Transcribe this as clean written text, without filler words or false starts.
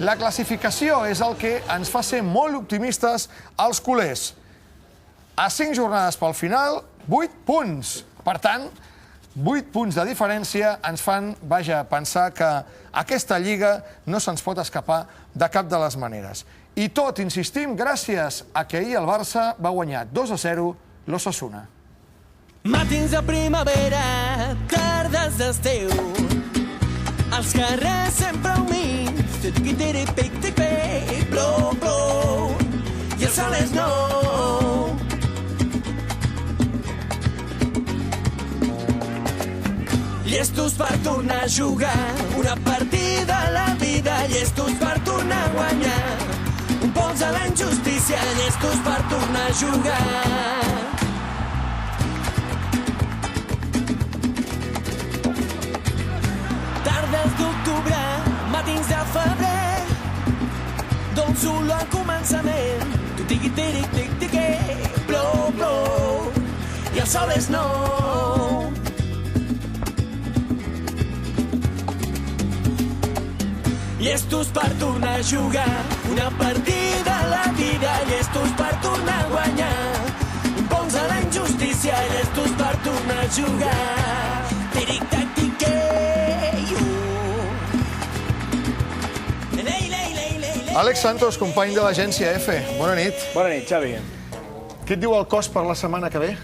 La classificació és el que ens fa ser molt optimistes als culers. A 5 jornades pel final, 8 punts. Per tant, 8 punts de diferència ens fan, pensar que aquesta Lliga no se'ns pot escapar de cap de les maneres. I tot, insistim, gràcies a que ahir el Barça va guanyar 2-0 l'Osasuna. Matins de primavera, tardes d'estiu, els carrers sempre humits, tic-tic-tic-tic-tic, plou, plou, i el sol és nou. Llestos per tornar a jugar una partida a la vida, llestos per tornar a guanyar un pols a la injustícia, llestos per tornar a jugar. Tardes d'octubre, matins de febrer, dolç olor al començament, tu tiqui-tiric-tic-tic, plou, plou, i el sol és nou. Llestos per tornar a jugar una partida a la vida, llestos per tornar a guanyar un pols a la injustícia, llestos per tornar a jugar. Àlex Santos, company de l'agència EFE. Bona nit. Bona nit, Xavi. Què et diu el cos per la setmana que ve?